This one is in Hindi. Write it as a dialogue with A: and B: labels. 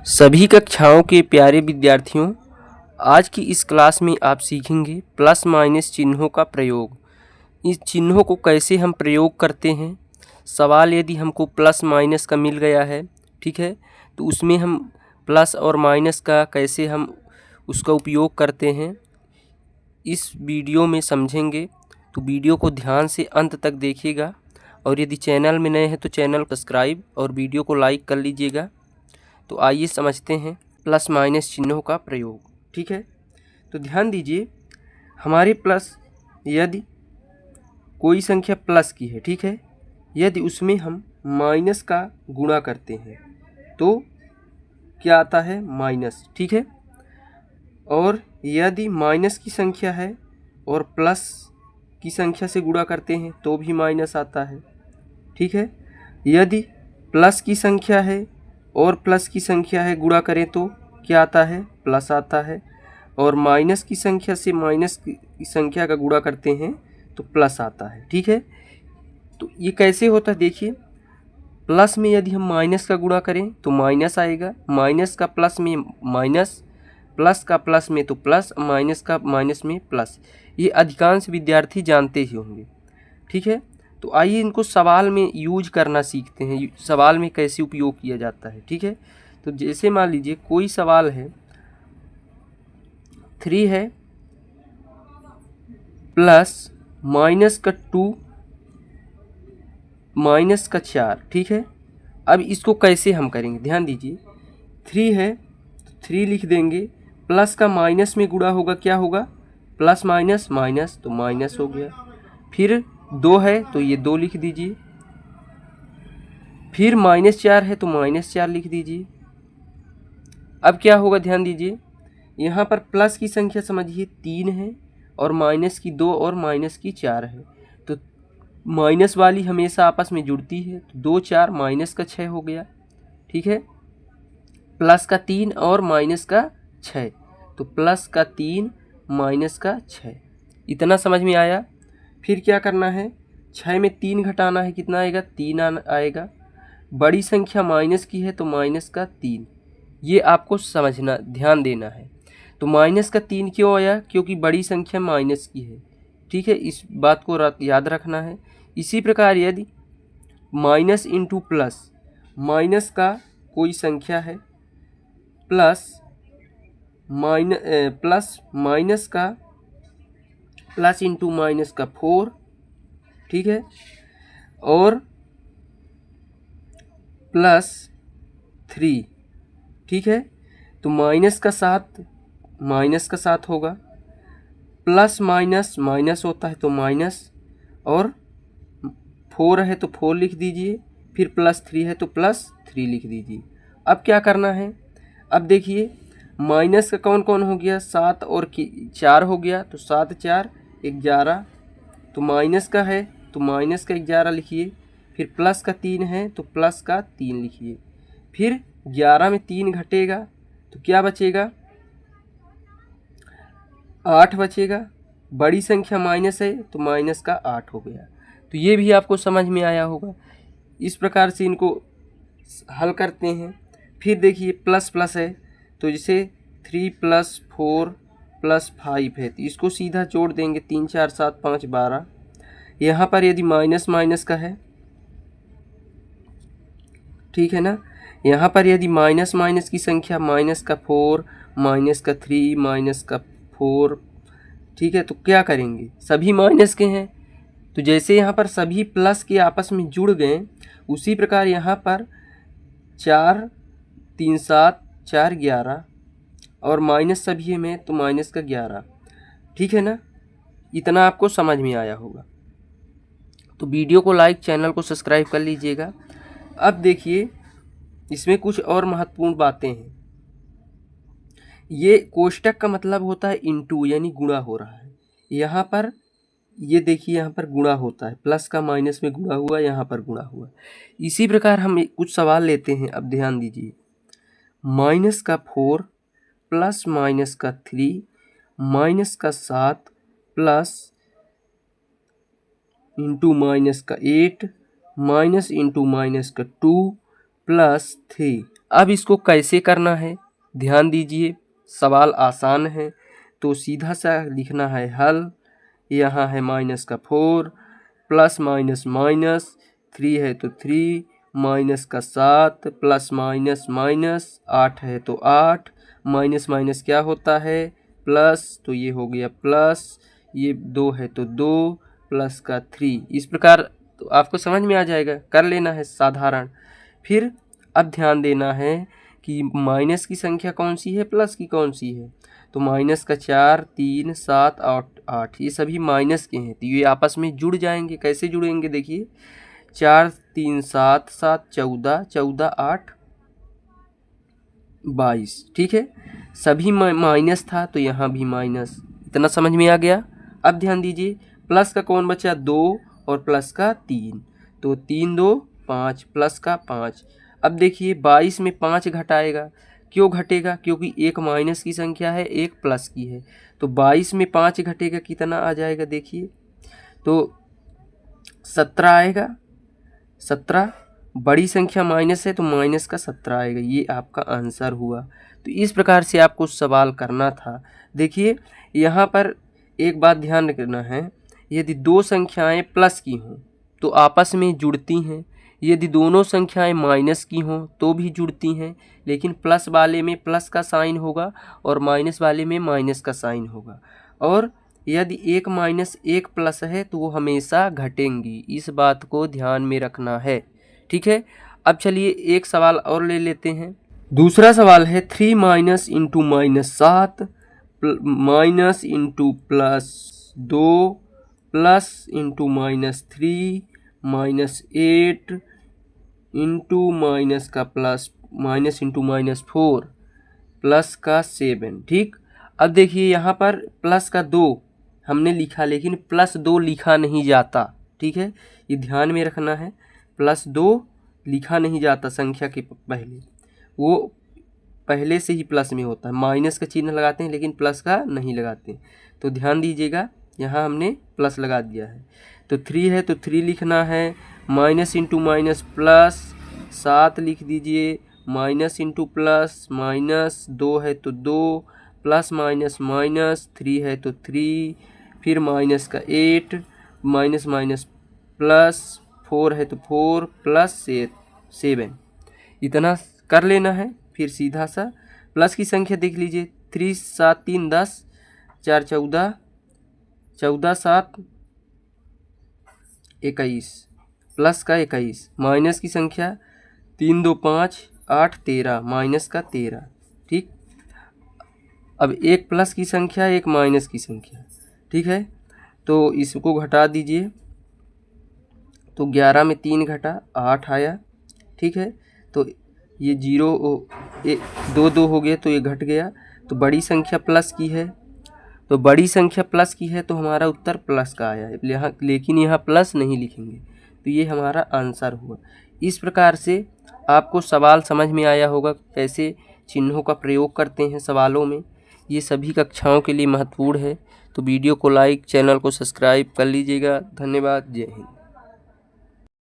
A: सभी कक्षाओं के प्यारे विद्यार्थियों, आज की इस क्लास में आप सीखेंगे प्लस माइनस चिन्हों का प्रयोग। इस चिन्हों को कैसे हम प्रयोग करते हैं। सवाल यदि हमको प्लस माइनस का मिल गया है, ठीक है, तो उसमें हम प्लस और माइनस का कैसे हम उसका उपयोग करते हैं इस वीडियो में समझेंगे। तो वीडियो को ध्यान से अंत तक देखिएगा और यदि चैनल में नए हैं तो चैनल को सब्सक्राइब और वीडियो को लाइक कर लीजिएगा। तो आइए समझते हैं प्लस माइनस चिन्हों का प्रयोग। ठीक है, तो ध्यान दीजिए, हमारे प्लस यदि कोई संख्या प्लस की है, ठीक है, यदि उसमें हम माइनस का गुणा करते हैं तो क्या आता है? माइनस। ठीक है, और यदि माइनस की संख्या है और प्लस की संख्या से गुणा करते हैं तो भी माइनस आता है। ठीक है, यदि प्लस की संख्या है और प्लस की संख्या है गुणा करें तो क्या आता है? प्लस आता है। और माइनस की संख्या से माइनस की संख्या का गुणा करते हैं तो प्लस आता है। ठीक है, तो ये कैसे होता है देखिए, प्लस में यदि हम माइनस का गुणा करें तो माइनस आएगा, माइनस का प्लस में माइनस, प्लस का प्लस में तो प्लस, माइनस का माइनस में प्लस। ये अधिकांश विद्यार्थी जानते ही होंगे। ठीक है, तो आइए इनको सवाल में यूज करना सीखते हैं, सवाल में कैसे उपयोग किया जाता है। ठीक है, तो जैसे मान लीजिए कोई सवाल है, 3 है प्लस माइनस का 2 माइनस का 4। ठीक है, अब इसको कैसे हम करेंगे, ध्यान दीजिए, 3 है तो 3 लिख देंगे, प्लस का माइनस में गुणा होगा, क्या होगा? प्लस माइनस माइनस, तो माइनस हो गया। फिर 2 है तो ये 2 लिख दीजिए, फिर -4 है तो -4 लिख दीजिए। अब क्या होगा, ध्यान दीजिए, यहाँ पर प्लस की संख्या समझिए 3 है और माइनस की 2 और माइनस की 4 है, तो माइनस वाली हमेशा आपस में जुड़ती है, तो 2 4 माइनस का 6 हो गया। ठीक है, प्लस का 3 और माइनस का 6, तो प्लस का 3 माइनस का 6। इतना समझ में आया। फिर क्या करना है, 6 में 3 घटाना है, कितना आएगा? 3 आएगा। बड़ी संख्या माइनस की है तो माइनस का 3, ये आपको समझना, ध्यान देना है। तो माइनस का 3 क्यों आया? क्योंकि बड़ी संख्या माइनस की है। ठीक है, इस बात को याद रखना है। इसी प्रकार यदि माइनस इंटू प्लस, माइनस का कोई संख्या है प्लस माइनस का प्लस इंटू माइनस का 4, ठीक है, और प्लस 3। ठीक है, तो माइनस का 7 होगा, प्लस माइनस माइनस होता है तो माइनस, और 4 है तो 4 लिख दीजिए, फिर प्लस 3 है तो प्लस 3 लिख दीजिए। अब क्या करना है, अब देखिए माइनस का कौन कौन हो गया? 7 और 4 हो गया, तो 7 4 11, तो माइनस का है तो माइनस का 11 लिखिए, फिर प्लस का 3 है तो प्लस का 3 लिखिए, फिर 11 में 3 घटेगा तो क्या बचेगा? 8 बचेगा। बड़ी संख्या माइनस है तो माइनस का 8 हो गया। तो ये भी आपको समझ में आया होगा। इस प्रकार से इनको हल करते हैं। फिर देखिए प्लस प्लस है, तो जैसे 3 + 4 + 5 है, तो इसको सीधा जोड़ देंगे, 3 4 7 5 12। यहाँ पर यदि माइनस माइनस का है, ठीक है ना, यहाँ पर यदि माइनस माइनस की संख्या, माइनस का 4 माइनस का 3 माइनस का 4, ठीक है, तो क्या करेंगे? सभी माइनस के हैं, तो जैसे यहाँ पर सभी प्लस के आपस में जुड़ गए, उसी प्रकार यहाँ पर 4 3 7 4 11 और माइनस सभी में तो माइनस का 11। ठीक है ना, इतना आपको समझ में आया होगा। तो वीडियो को लाइक, चैनल को सब्सक्राइब कर लीजिएगा। अब देखिए इसमें कुछ और महत्वपूर्ण बातें हैं। ये कोष्टक का मतलब होता है इंटू, यानी गुणा हो रहा है। यहाँ पर ये देखिए, यहाँ पर गुणा होता है, प्लस का माइनस में गुणा हुआ, यहाँ पर गुणा हुआ। इसी प्रकार हम कुछ सवाल लेते हैं। अब ध्यान दीजिए, माइनस का 4 प्लस माइनस का 3 माइनस का 7 प्लस इंटू माइनस का 8 माइनस इंटू माइनस का 2 प्लस 3। अब इसको कैसे करना है ध्यान दीजिए, सवाल आसान है तो सीधा सा लिखना है हल। यहाँ है -4 प्लस माइनस माइनस 3 है तो 3 माइनस का 7 प्लस माइनस माइनस 8 है तो 8 माइनस माइनस क्या होता है प्लस, तो ये हो गया प्लस, ये 2 है तो 2 प्लस का 3। इस प्रकार तो आपको समझ में आ जाएगा, कर लेना है साधारण। फिर अब ध्यान देना है कि माइनस की संख्या कौन सी है प्लस की कौन सी है, तो माइनस का 4 3 7 8 ये सभी माइनस के हैं तो ये आपस में जुड़ जाएंगे। कैसे जुड़ेंगे देखिए, 4 3 7 7 14 14 8 22, ठीक है, सभी माइनस था तो यहाँ भी माइनस। इतना समझ में आ गया। अब ध्यान दीजिए, प्लस का कौन बचा 2 और प्लस का 3, तो 3 2 5 प्लस का 5। अब देखिए 22 में 5 घटाएगा, क्यों घटेगा, क्योंकि एक माइनस की संख्या है एक प्लस की है, तो 22 में 5 घटेगा कितना आ जाएगा देखिए, तो 17 आएगा। 17 बड़ी संख्या माइनस है तो माइनस का 17 आएगा, ये आपका आंसर हुआ। तो इस प्रकार से आपको सवाल करना था। देखिए यहाँ पर एक बात ध्यान रखना है, यदि दो संख्याएं प्लस की हों तो आपस में जुड़ती हैं, यदि दोनों संख्याएं माइनस की हों तो भी जुड़ती हैं, लेकिन प्लस वाले में प्लस का साइन होगा और माइनस वाले में माइनस का साइन होगा। और यदि एक माइनस एक प्लस है तो वो हमेशा घटेंगी, इस बात को ध्यान में रखना है, ठीक है। अब चलिए एक सवाल और ले लेते हैं। दूसरा सवाल है 3 minus into -7 minus into +2 plus into -3 -8 into minus का प्लस माइनस इंटू -4 प्लस का 7, ठीक। अब देखिए यहाँ पर प्लस का 2 हमने लिखा लेकिन +2 लिखा नहीं जाता, ठीक है, ये ध्यान में रखना है। +2 लिखा नहीं जाता संख्या के पहले, वो पहले से ही प्लस में होता है, माइनस का चिन्ह लगाते हैं लेकिन प्लस का नहीं लगाते, तो ध्यान दीजिएगा यहाँ हमने प्लस लगा दिया है। तो 3 है तो 3 लिखना है, माइनस इंटू माइनस प्लस 7 लिख दीजिए, माइनस इंटू प्लस माइनस 2 है तो 2 प्लस माइनस माइनस 3 है तो 3, फिर माइनस का 8 माइनस माइनस प्लस 4 है तो 4 प्लस 7, इतना कर लेना है। फिर सीधा सा प्लस की संख्या देख लीजिए, 3 7 3 10 4 14 14 7 21 प्लस का 21, माइनस की संख्या 3 2 5 8 13 माइनस का 13, ठीक। अब एक प्लस की संख्या एक माइनस की संख्या, ठीक है, तो इसको घटा दीजिए, तो 11 में 3 घटा 8 आया, ठीक है, तो ये 0 2 2 हो गया तो ये घट गया, तो बड़ी संख्या प्लस की है, तो बड़ी संख्या प्लस की है तो हमारा उत्तर प्लस का आया है यहाँ, लेकिन यहाँ प्लस नहीं लिखेंगे, तो ये हमारा आंसर हुआ। इस प्रकार से आपको सवाल समझ में आया होगा कैसे चिन्हों का प्रयोग करते हैं सवालों में, ये सभी कक्षाओं के लिए महत्वपूर्ण है। तो वीडियो को लाइक, चैनल को सब्सक्राइब कर लीजिएगा। धन्यवाद, जय हिंद।